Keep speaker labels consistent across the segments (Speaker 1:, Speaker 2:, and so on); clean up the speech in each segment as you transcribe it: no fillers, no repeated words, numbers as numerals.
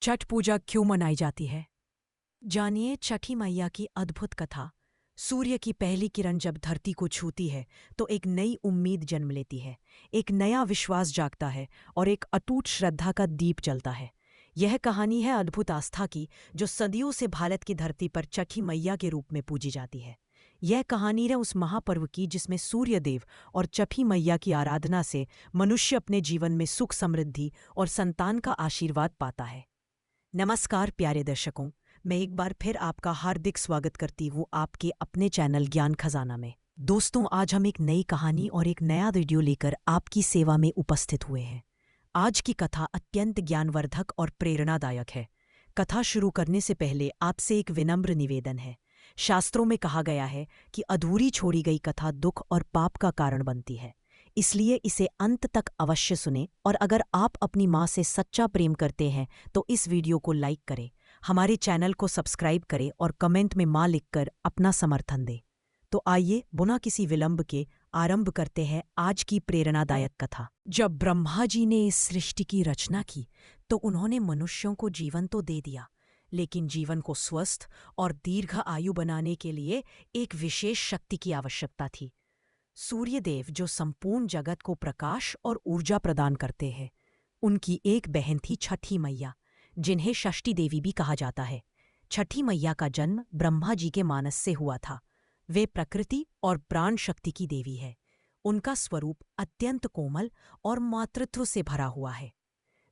Speaker 1: छठ पूजा क्यों मनाई जाती है? जानिए छठी मैया की अद्भुत कथा। सूर्य की पहली किरण जब धरती को छूती है तो एक नई उम्मीद जन्म लेती है, एक नया विश्वास जागता है और एक अटूट श्रद्धा का दीप जलता है। यह कहानी है अद्भुत आस्था की, जो सदियों से भारत की धरती पर छठी मैया के रूप में पूजी जाती है। यह कहानी है उस महापर्व की जिसमें सूर्य देव और छठी मैया की आराधना से मनुष्य अपने जीवन में सुख, समृद्धि और संतान का आशीर्वाद पाता है। नमस्कार प्यारे दर्शकों, मैं एक बार फिर आपका हार्दिक स्वागत करती हूँ आपके अपने चैनल ज्ञान खजाना में। दोस्तों, आज हम एक नई कहानी और एक नया वीडियो लेकर आपकी सेवा में उपस्थित हुए हैं। आज की कथा अत्यंत ज्ञानवर्धक और प्रेरणादायक है। कथा शुरू करने से पहले आपसे एक विनम्र निवेदन है। शास्त्रों में कहा गया है कि अधूरी छोड़ी गई कथा दुख और पाप का कारण बनती है, इसलिए इसे अंत तक अवश्य सुनें। और अगर आप अपनी माँ से सच्चा प्रेम करते हैं तो इस वीडियो को लाइक करें, हमारे चैनल को सब्सक्राइब करें और कमेंट में माँ लिखकर अपना समर्थन दें। तो आइए बिना किसी विलंब के आरंभ करते हैं आज की प्रेरणादायक कथा। जब ब्रह्मा जी ने इस सृष्टि की रचना की तो उन्होंने मनुष्यों को जीवन तो दे दिया, लेकिन जीवन को स्वस्थ और दीर्घ आयु बनाने के लिए एक विशेष शक्ति की आवश्यकता थी। सूर्यदेव, जो संपूर्ण जगत को प्रकाश और ऊर्जा प्रदान करते हैं, उनकी एक बहन थी छठी मैया, जिन्हें षष्ठी देवी भी कहा जाता है। छठी मैया का जन्म ब्रह्मा जी के मानस से हुआ था। वे प्रकृति और प्राण शक्ति की देवी है। उनका स्वरूप अत्यंत कोमल और मातृत्व से भरा हुआ है।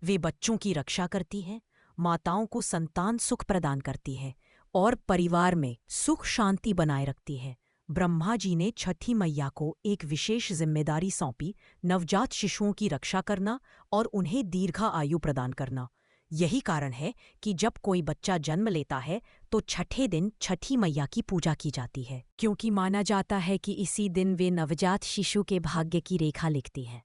Speaker 1: वे बच्चों की रक्षा करती हैं, माताओं को संतान सुख प्रदान करती हैं और परिवार में सुख शांति बनाए रखती हैं। ब्रह्मा जी ने छठी मैया को एक विशेष जिम्मेदारी सौंपी, नवजात शिशुओं की रक्षा करना और उन्हें दीर्घा आयु प्रदान करना। यही कारण है कि जब कोई बच्चा जन्म लेता है तो छठे दिन छठी मैया की पूजा की जाती है, क्योंकि माना जाता है कि इसी दिन वे नवजात शिशु के भाग्य की रेखा लिखती हैं।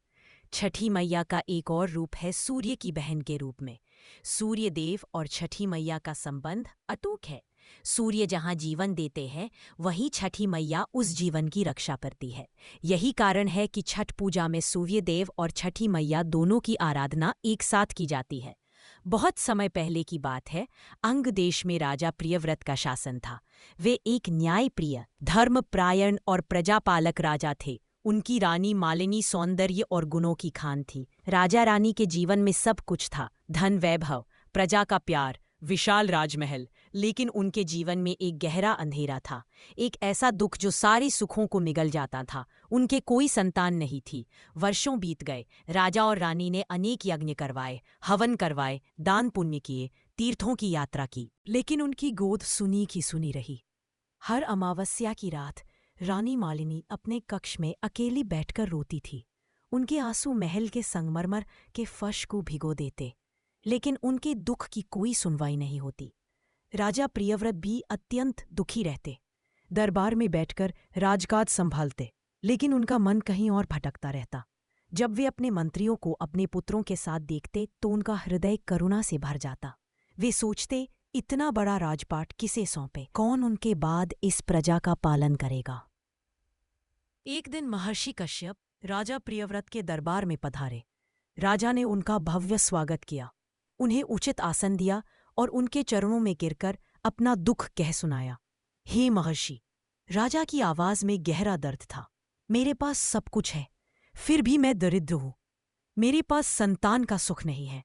Speaker 1: छठी मैया का एक और रूप है सूर्य की बहन के रूप में। सूर्य देव और छठी मैया का संबंध अटूट है। सूर्य जहाँ जीवन देते हैं, वहीं छठी मैया उस जीवन की रक्षा करती है। यही कारण है कि छठ पूजा में सूर्य देव और छठी मैया दोनों की आराधना एक साथ की जाती है। बहुत समय पहले की बात है, अंग देश में राजा प्रियव्रत का शासन था। वे एक न्यायप्रिय, धर्मपरायण और प्रजापालक राजा थे। उनकी रानी मालिनी सौंदर्य और गुणों की खान थी। राजा रानी के जीवन में सब कुछ था, धन, वैभव, प्रजा का प्यार, विशाल राजमहल, लेकिन उनके जीवन में एक गहरा अंधेरा था, एक ऐसा दुख जो सारे सुखों को निगल जाता था। उनके कोई संतान नहीं थी। वर्षों बीत गए। राजा और रानी ने अनेक यज्ञ करवाए, हवन करवाए, दान पुण्य किए, तीर्थों की यात्रा की, लेकिन उनकी गोद सुनी की सुनी रही। हर अमावस्या की रात रानी मालिनी अपने कक्ष में अकेली बैठकर रोती थी। उनके आंसू महल के संगमरमर के फर्श को भिगो देते, लेकिन उनके दुख की कोई सुनवाई नहीं होती। राजा प्रियव्रत भी अत्यंत दुखी रहते, दरबार में बैठकर राजकाज संभालते, लेकिन उनका मन कहीं और भटकता रहता। जब वे अपने मंत्रियों को अपने पुत्रों के साथ देखते तो उनका हृदय करुणा से भर जाता। वे सोचते, इतना बड़ा राजपाट किसे सौंपे, कौन उनके बाद इस प्रजा का पालन करेगा। एक दिन महर्षि कश्यप राजा प्रियव्रत के दरबार में पधारे। राजा ने उनका भव्य स्वागत किया, उन्हें उचित आसन दिया और उनके चरणों में गिरकर अपना दुख कह सुनाया। हे महर्षि, राजा की आवाज में गहरा दर्द था। मेरे पास सब कुछ है, फिर भी मैं दरिद्र हूं। मेरे पास संतान का सुख नहीं है।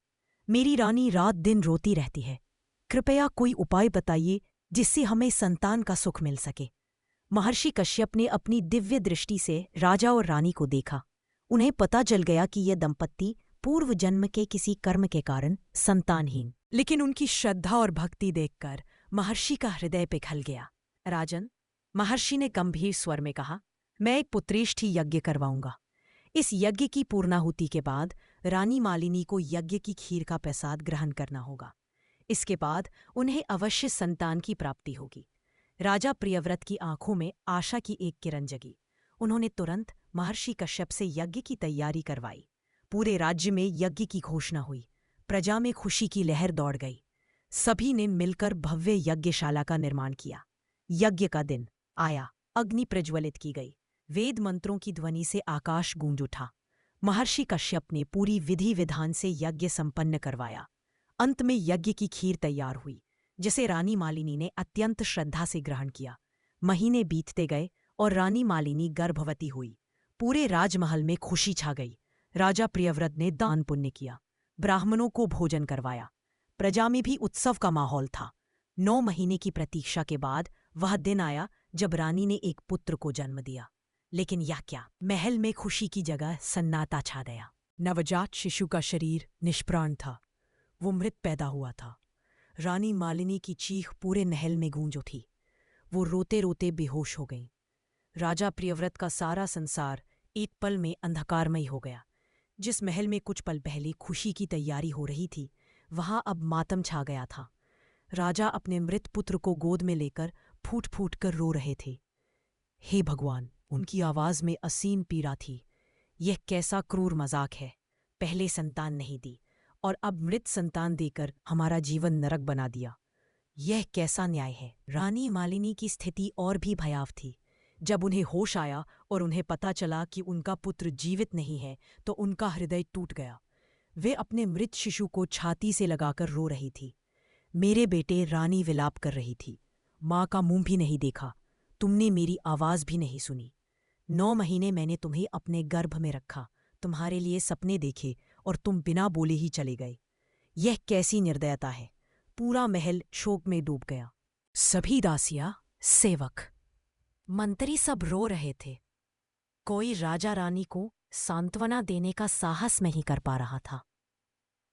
Speaker 1: मेरी रानी रात दिन रोती रहती है। कृपया कोई उपाय बताइए जिससे हमें संतान का सुख मिल सके। महर्षि कश्यप ने अपनी दिव्य दृष्टि से राजा और रानी को देखा। उन्हें पता चल गया कि यह दंपत्ति पूर्व जन्म के किसी कर्म के कारण संतानहीन, लेकिन उनकी श्रद्धा और भक्ति देखकर महर्षि का हृदय पिघल गया। राजन, महर्षि ने गंभीर स्वर में कहा, मैं एक पुत्रेष्ठी यज्ञ करवाऊंगा। इस यज्ञ की पूर्णाहुति के बाद रानी मालिनी को यज्ञ की खीर का प्रसाद ग्रहण करना होगा। इसके बाद उन्हें अवश्य संतान की प्राप्ति होगी। राजा प्रियव्रत की आंखों में आशा की एक किरण जगी। उन्होंने तुरंत महर्षि कश्यप से यज्ञ की तैयारी करवाई। पूरे राज्य में यज्ञ की घोषणा हुई। प्रजा में खुशी की लहर दौड़ गई। सभी ने मिलकर भव्य यज्ञशाला का निर्माण किया। यज्ञ का दिन आया। अग्नि प्रज्वलित की गई। वेद मंत्रों की ध्वनि से आकाश गूंज उठा। महर्षि कश्यप ने पूरी विधि विधान से यज्ञ संपन्न करवाया। अंत में यज्ञ की खीर तैयार हुई, जिसे रानी मालिनी ने अत्यंत श्रद्धा से ग्रहण किया। महीने बीतते गए और रानी मालिनी गर्भवती हुई। पूरे राजमहल में खुशी छा गई। राजा प्रियव्रत ने दान पुण्य किया, ब्राह्मणों को भोजन करवाया। प्रजा में भी उत्सव का माहौल था। 9 महीने की प्रतीक्षा के बाद वह दिन आया जब रानी ने एक पुत्र को जन्म दिया। लेकिन यह क्या, महल में खुशी की जगह सन्नाटा छा गया। नवजात शिशु का शरीर निष्प्राण था, वो मृत पैदा हुआ था। रानी मालिनी की चीख पूरे महल में गूंज उठी। वो रोते रोते बेहोश हो गई। राजा प्रियव्रत का सारा संसार एक पल में अंधकारमय हो गया। जिस महल में कुछ पल पहले खुशी की तैयारी हो रही थी, वहां अब मातम छा गया था। राजा अपने मृत पुत्र को गोद में लेकर फूट फूट कर रो रहे थे। हे भगवान, उनकी आवाज में असीम पीड़ा थी। यह कैसा क्रूर मजाक है। पहले संतान नहीं दी और अब मृत संतान देकर हमारा जीवन नरक बना दिया। यह कैसा न्याय है। रानी मालिनी की स्थिति और भी भयावह थी। जब उन्हें होश आया और उन्हें पता चला कि उनका पुत्र जीवित नहीं है, तो उनका हृदय टूट गया। वे अपने मृत शिशु को छाती से लगाकर रो रही थी। मेरे बेटे, रानी विलाप कर रही थी। माँ का मुंह भी नहीं देखा, तुमने मेरी आवाज भी नहीं सुनी। 9 महीने मैंने तुम्हें अपने गर्भ में रखा, तुम्हारे लिए सपने देखे और तुम बिना बोले ही चले गए। यह कैसी निर्दयता है। पूरा महल शोक में डूब गया। सभी दासियां, सेवक, मंत्री सब रो रहे थे। कोई राजा रानी को सांत्वना देने का साहस नहीं कर पा रहा था।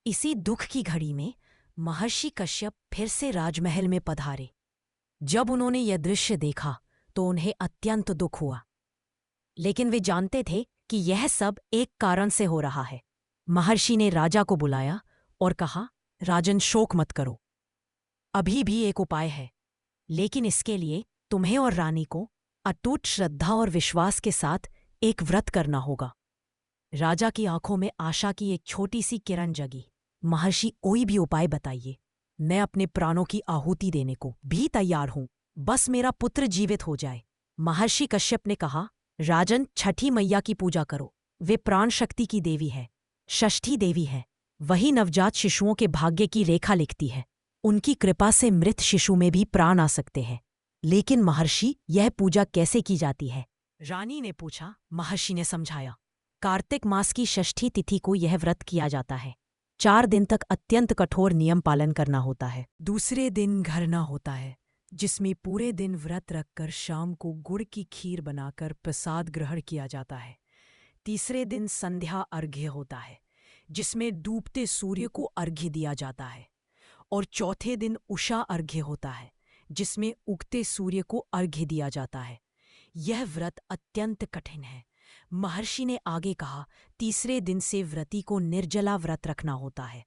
Speaker 1: इसी दुख की घड़ी में महर्षि कश्यप फिर से राजमहल में पधारे। जब उन्होंने यह दृश्य देखा तो उन्हें अत्यंत दुख हुआ, लेकिन वे जानते थे कि यह सब एक कारण से हो रहा है। महर्षि ने राजा को बुलाया और कहा, राजन, शोक मत करो। अभी भी एक उपाय है, लेकिन इसके लिए तुम्हें और रानी को अटूट श्रद्धा और विश्वास के साथ एक व्रत करना होगा। राजा की आंखों में आशा की एक छोटी सी किरण जगी। महर्षि, कोई भी उपाय बताइए। मैं अपने प्राणों की आहुति देने को भी तैयार हूं, बस मेरा पुत्र जीवित हो जाए। महर्षि कश्यप ने कहा, राजन, छठी मैया की पूजा करो। वे प्राण शक्ति की देवी है, षष्ठी देवी है। वही नवजात शिशुओं के भाग्य की रेखा लिखती है। उनकी कृपा से मृत शिशु में भी प्राण आ सकते हैं। लेकिन महर्षि, यह पूजा कैसे की जाती है? रानी ने पूछा। महर्षि ने समझाया, कार्तिक मास की षष्ठी तिथि को यह व्रत किया जाता है। 4 दिन तक अत्यंत कठोर नियम पालन करना होता है। दूसरे दिन घरना होता है, जिसमें पूरे दिन व्रत रखकर शाम को गुड़ की खीर बनाकर प्रसाद ग्रहण किया जाता है। तीसरे दिन संध्या अर्घ्य होता है, जिसमें डूबते सूर्य को अर्घ्य दिया जाता है। और चौथे दिन उषा अर्घ्य होता है, जिसमें उगते सूर्य को अर्घ्य दिया जाता है। यह व्रत अत्यंत कठिन है। महर्षि ने आगे कहा, तीसरे दिन से व्रती को निर्जला व्रत रखना होता है।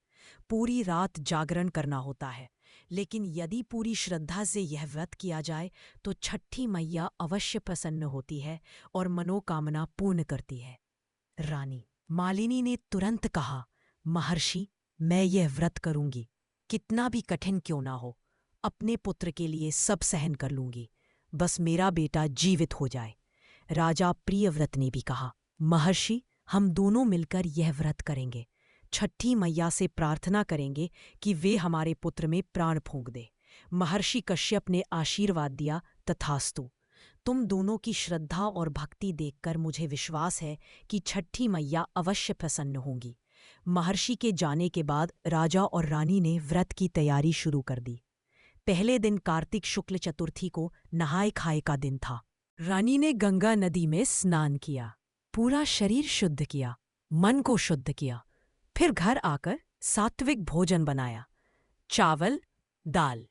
Speaker 1: पूरी रात जागरण करना होता है। लेकिन यदि पूरी श्रद्धा से यह व्रत किया जाए तो छठी मैया अवश्य प्रसन्न होती है और मनोकामना पूर्ण करती है। रानी मालिनी ने तुरंत कहा, महर्षि, मैं यह व्रत करूंगी, कितना भी कठिन क्यों ना हो। अपने पुत्र के लिए सब सहन कर लूंगी, बस मेरा बेटा जीवित हो जाए। राजा प्रियव्रत ने भी कहा, महर्षि, हम दोनों मिलकर यह व्रत करेंगे। छठी मैया से प्रार्थना करेंगे कि वे हमारे पुत्र में प्राण फूंक दे। महर्षि कश्यप ने आशीर्वाद दिया, तथास्तु। तुम दोनों की श्रद्धा और भक्ति देखकर मुझे विश्वास है कि छठी मैया अवश्य प्रसन्न होंगी। महर्षि के जाने के बाद राजा और रानी ने व्रत की तैयारी शुरू कर दी। पहले दिन कार्तिक शुक्ल चतुर्थी को नहाय खाए का दिन था। रानी ने गंगा नदी में स्नान किया, पूरा शरीर शुद्ध किया, मन को शुद्ध किया। फिर घर आकर सात्विक भोजन बनाया। चावल, दाल,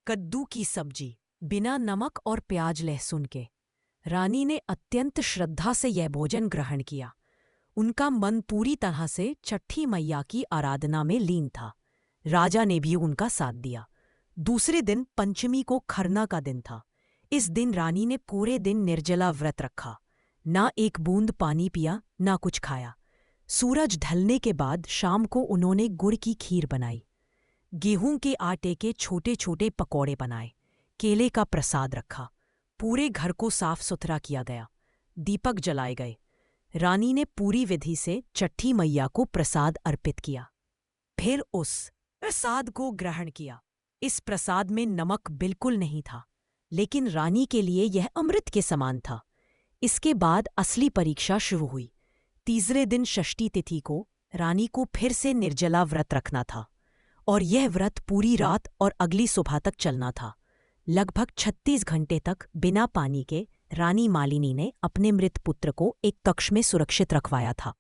Speaker 1: कद्दू की सब्जी, बिना नमक और प्याज लहसुन के। रानी ने अत्यंत श्रद्धा से यह भोजन ग्रहण किया। उनका मन पूरी तरह से छठी मैया की आराधना में लीन था। राजा ने भी उनका साथ दिया। दूसरे दिन पंचमी को खरना का दिन था। इस दिन रानी ने पूरे दिन निर्जला व्रत रखा, ना एक बूंद पानी पिया, ना कुछ खाया। सूरज ढलने के बाद शाम को उन्होंने गुड़ की खीर बनाई, गेहूं के आटे के छोटे छोटे पकौड़े बनाए, केले का प्रसाद रखा। पूरे घर को साफ सुथरा किया गया, दीपक जलाए गए। रानी ने पूरी विधि से छठी मैया को प्रसाद अर्पित किया। फिर उस प्रसाद को ग्रहण किया। इस प्रसाद में नमक बिल्कुल नहीं था, लेकिन रानी के लिए यह अमृत के समान था। इसके बाद असली परीक्षा शुरू हुई। तीसरे दिन षष्ठी तिथि को रानी को फिर से निर्जला व्रत रखना था, और यह व्रत पूरी रात और अगली सुबह तक चलना था। लगभग 36 घंटे तक बिना पानी के रानी मालिनी ने अपने मृत पुत्र को एक कक्ष में सुरक्षित रखवाया था।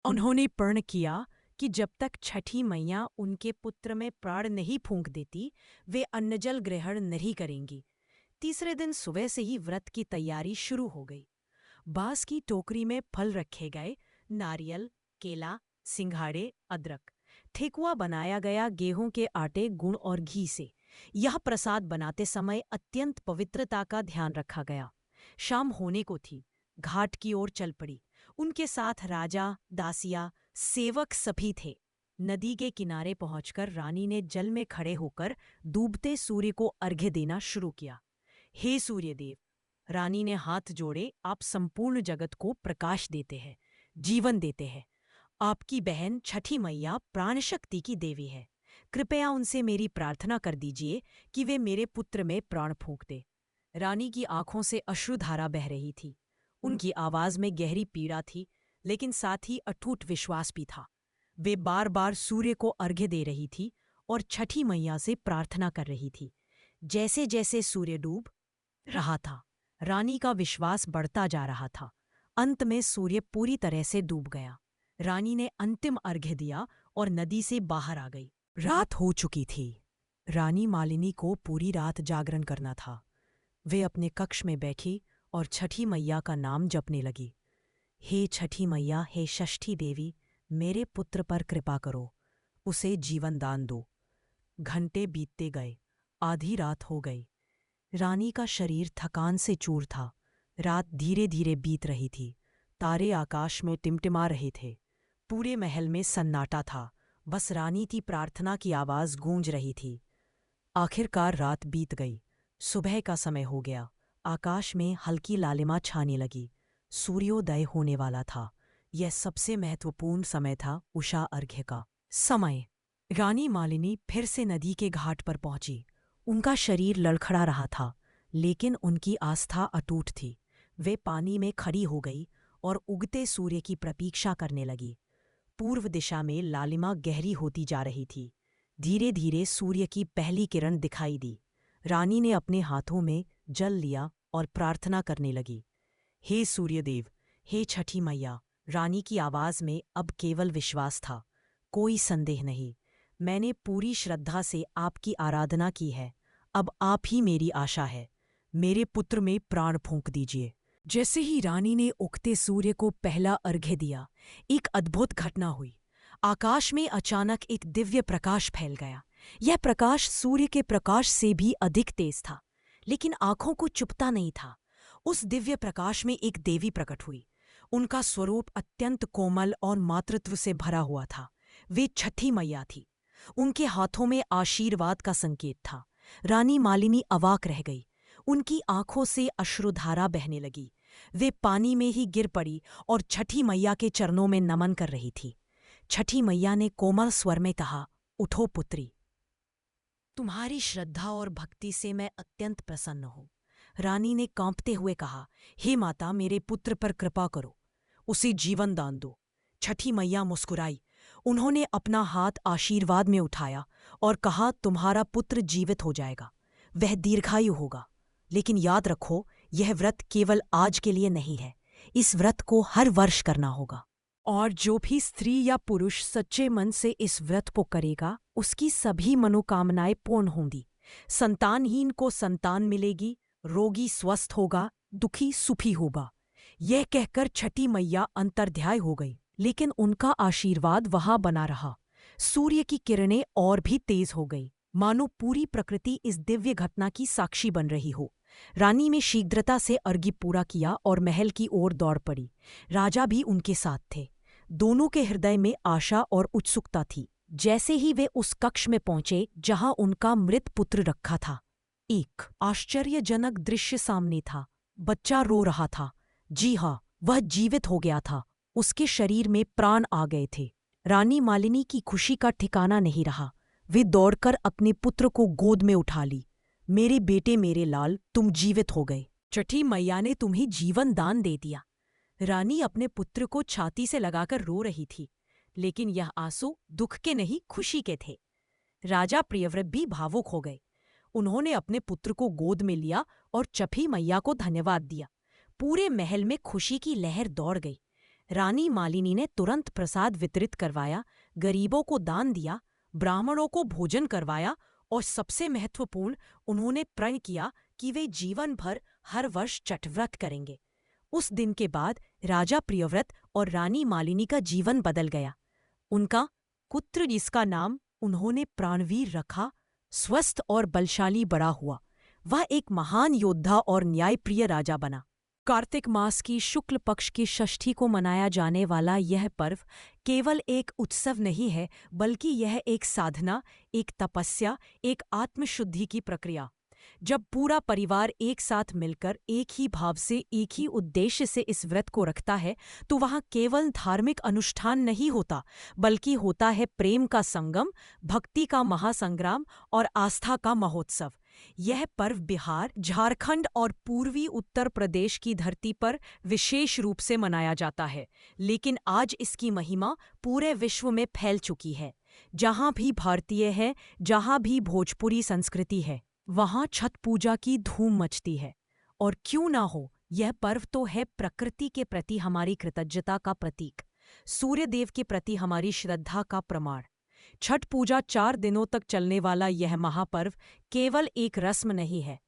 Speaker 1: उन्होंने प्रण किया कि जब तक छठी मैया उनके पुत्र में प्राण नहीं फूंक देती, वे अन्नजल ग्रहण नहीं करेंगी। तीसरे दिन सुबह से ही व्रत की तैयारी शुरू हो गई। बांस की टोकरी में फल रखे गए, नारियल, केला, सिंघाड़े, अदरक। ठेकुआ बनाया गया गेहूं के आटे, गुड़ और घी से। यह प्रसाद बनाते समय अत्यंत पवित्रता का ध्यान रखा गया। शाम होने को थी। घाट की ओर चल पड़ी। उनके साथ राजा, दासिया, सेवक सभी थे। नदी के किनारे पहुंचकर रानी ने जल में खड़े होकर डूबते सूर्य को अर्घ्य देना शुरू किया। हे सूर्यदेव, रानी ने हाथ जोड़े, आप संपूर्ण जगत को प्रकाश देते हैं, जीवन देते हैं। आपकी बहन छठी मैया प्राण शक्ति की देवी है। कृपया उनसे मेरी प्रार्थना कर दीजिए कि वे मेरे पुत्र में प्राण फूंक दे। रानी की आंखों से अश्रुधारा बह रही थी। उनकी आवाज में गहरी पीड़ा थी, लेकिन साथ ही अटूट विश्वास भी था। वे बार बार सूर्य को अर्घ्य दे रही थी और छठी मैया से प्रार्थना कर रही थी। जैसे जैसे सूर्य डूब रहा था, रानी का विश्वास बढ़ता जा रहा था। अंत में सूर्य पूरी तरह से डूब गया। रानी ने अंतिम अर्घ्य दिया और नदी से बाहर आ गई। रात हो चुकी थी। रानी मालिनी को पूरी रात जागरण करना था। वे अपने कक्ष में बैठी और छठी मैया का नाम जपने लगी। हे छठी मैया, हे षष्ठी देवी, मेरे पुत्र पर कृपा करो, उसे जीवन दान दो। घंटे बीतते गए, आधी रात हो गई। रानी का शरीर थकान से चूर था। रात धीरे धीरे बीत रही थी। तारे आकाश में टिमटिमा रहे थे। पूरे महल में सन्नाटा था। बस रानी की प्रार्थना की आवाज गूंज रही थी। आखिरकार रात बीत गई। सुबह का समय हो गया। आकाश में हल्की लालिमा छाने लगी। सूर्योदय होने वाला था। यह सबसे महत्वपूर्ण समय था, उषा अर्घ्य का समय। रानी मालिनी फिर से नदी के घाट पर पहुंची। उनका शरीर लड़खड़ा रहा था, लेकिन उनकी आस्था अटूट थी। वे पानी में खड़ी हो गई और उगते सूर्य की प्रतीक्षा करने लगी। पूर्व दिशा में लालिमा गहरी होती जा रही थी। धीरे धीरे सूर्य की पहली किरण दिखाई दी। रानी ने अपने हाथों में जल लिया और प्रार्थना करने लगी। हे सूर्यदेव, हे छठी मैया। रानी की आवाज में अब केवल विश्वास था, कोई संदेह नहीं। मैंने पूरी श्रद्धा से आपकी आराधना की है। अब आप ही मेरी आशा है। मेरे पुत्र में प्राण फूंक दीजिए। जैसे ही रानी ने उगते सूर्य को पहला अर्घ्य दिया, एक अद्भुत घटना हुई। आकाश में अचानक एक दिव्य प्रकाश फैल गया। यह प्रकाश सूर्य के प्रकाश से भी अधिक तेज था, लेकिन आंखों को चुभता नहीं था। उस दिव्य प्रकाश में एक देवी प्रकट हुई। उनका स्वरूप अत्यंत कोमल और मातृत्व से भरा हुआ था। वे छठी मैया थी। उनके हाथों में आशीर्वाद का संकेत था। रानी मालिनी अवाक रह गई। उनकी आंखों से अश्रुधारा बहने लगी। वे पानी में ही गिर पड़ी और छठी मैया के चरणों में नमन कर रही थी। छठी मैया ने कोमल स्वर में कहा, उठो पुत्री, तुम्हारी श्रद्धा और भक्ति से मैं अत्यंत प्रसन्न हूं। रानी ने कांपते हुए कहा, हे माता, मेरे पुत्र पर कृपा करो, उसे जीवन दान दो। छठी मैया मुस्कुराई। उन्होंने अपना हाथ आशीर्वाद में उठाया और कहा, तुम्हारा पुत्र जीवित हो जाएगा, वह दीर्घायु होगा। लेकिन याद रखो, यह व्रत केवल आज के लिए नहीं है। इस व्रत को हर वर्ष करना होगा, और जो भी स्त्री या पुरुष सच्चे मन से इस व्रत को करेगा, उसकी सभी मनोकामनाएं पूर्ण होंगी। संतानहीन को संतान मिलेगी, रोगी स्वस्थ होगा, दुखी सुखी होगा। यह कहकर छठी मैया अंतर्ध्याय हो गई, लेकिन उनका आशीर्वाद वहां बना रहा। सूर्य की किरणें और भी तेज हो गई, मानो पूरी प्रकृति इस दिव्य घटना की साक्षी बन रही हो। रानी में शीघ्रता से अर्घ्य पूरा किया और महल की ओर दौड़ पड़ी। राजा भी उनके साथ थे। दोनों के हृदय में आशा और उत्सुकता थी। जैसे ही वे उस कक्ष में पहुंचे जहां उनका मृत पुत्र रखा था, एक आश्चर्यजनक दृश्य सामने था। बच्चा रो रहा था। जी हाँ, वह जीवित हो गया था। उसके शरीर में प्राण आ गए थे। रानी मालिनी की खुशी का ठिकाना नहीं रहा। वे दौड़कर अपने पुत्र को गोद में उठा ली। मेरे बेटे, मेरे लाल, तुम जीवित हो गए। छठी मैया ने तुम्हें जीवन दान दे दिया। रानी अपने पुत्र को छाती से लगाकर रो रही थी, लेकिन यह आंसू दुख के नहीं, खुशी के थे। राजा प्रियव्रत भी भावुक हो गए। उन्होंने अपने पुत्र को गोद में लिया और छठी मैया को धन्यवाद दिया। पूरे महल में खुशी की लहर दौड़ गई। रानी मालिनी ने तुरंत प्रसाद वितरित करवाया, गरीबों को दान दिया, ब्राह्मणों को भोजन करवाया और सबसे महत्वपूर्ण, उन्होंने प्रण किया कि वे जीवन भर हर वर्ष छठ व्रत करेंगे। उस दिन के बाद राजा प्रियव्रत और रानी मालिनी का जीवन बदल गया। उनका पुत्र, जिसका नाम उन्होंने प्राणवीर रखा, स्वस्थ और बलशाली बड़ा हुआ। वह एक महान योद्धा और न्यायप्रिय राजा बना। कार्तिक मास की शुक्ल पक्ष की षष्ठी को मनाया जाने वाला यह पर्व केवल एक उत्सव नहीं है, बल्कि यह एक साधना, एक तपस्या, एक आत्मशुद्धि की प्रक्रिया। जब पूरा परिवार एक साथ मिलकर एक ही भाव से, एक ही उद्देश्य से इस व्रत को रखता है, तो वहाँ केवल धार्मिक अनुष्ठान नहीं होता, बल्कि होता है प्रेम का संगम, भक्ति का महासंग्राम और आस्था का महोत्सव। यह पर्व बिहार, झारखंड और पूर्वी उत्तर प्रदेश की धरती पर विशेष रूप से मनाया जाता है, लेकिन आज इसकी महिमा पूरे विश्व में फैल चुकी है। जहाँ भी भारतीय है, जहाँ भी भोजपुरी संस्कृति है, वहाँ छठ पूजा की धूम मचती है। और क्यों ना हो, यह पर्व तो है प्रकृति के प्रति हमारी कृतज्ञता का प्रतीक, सूर्यदेव के प्रति हमारी श्रद्धा का प्रमाण। छठ पूजा 4 दिनों तक चलने वाला यह महापर्व केवल एक रस्म नहीं है,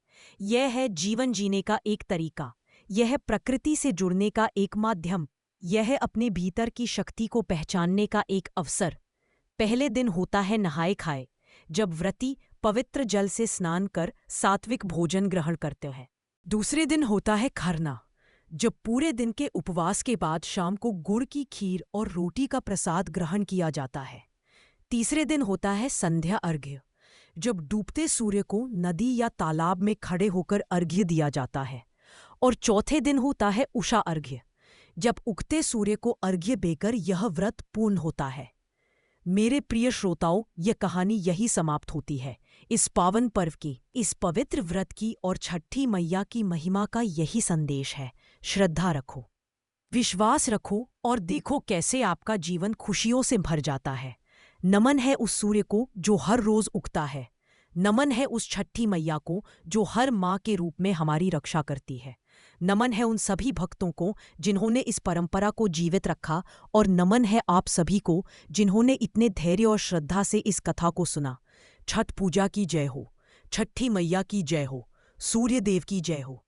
Speaker 1: यह है जीवन जीने का एक तरीका, यह प्रकृति से जुड़ने का एक माध्यम, यह अपने भीतर की शक्ति को पहचानने का एक अवसर। पहले दिन होता है नहाए खाए, जब व्रती पवित्र जल से स्नान कर सात्विक भोजन ग्रहण करते हैं। दूसरे दिन होता है खरना, जब पूरे दिन के उपवास के बाद शाम को गुड़ की खीर और रोटी का प्रसाद ग्रहण किया जाता है। तीसरे दिन होता है संध्या अर्घ्य, जब डूबते सूर्य को नदी या तालाब में खड़े होकर अर्घ्य दिया जाता है। और चौथे दिन होता है उषा अर्घ्य, जब उगते सूर्य को अर्घ्य देकर यह व्रत पूर्ण होता है। मेरे प्रिय श्रोताओं, यह कहानी यही समाप्त होती है। इस पावन पर्व की, इस पवित्र व्रत की और छठी मैया की महिमा का यही संदेश है। श्रद्धा रखो, विश्वास रखो और देखो कैसे आपका जीवन खुशियों से भर जाता है। नमन है उस सूर्य को जो हर रोज उगता है। नमन है उस छठी मैया को जो हर माँ के रूप में हमारी रक्षा करती है। नमन है उन सभी भक्तों को जिन्होंने इस परंपरा को जीवित रखा, और नमन है आप सभी को जिन्होंने इतने धैर्य और श्रद्धा से इस कथा को सुना। छठ पूजा की जय हो, छठी मैया की जय हो, सूर्य देव की जय हो।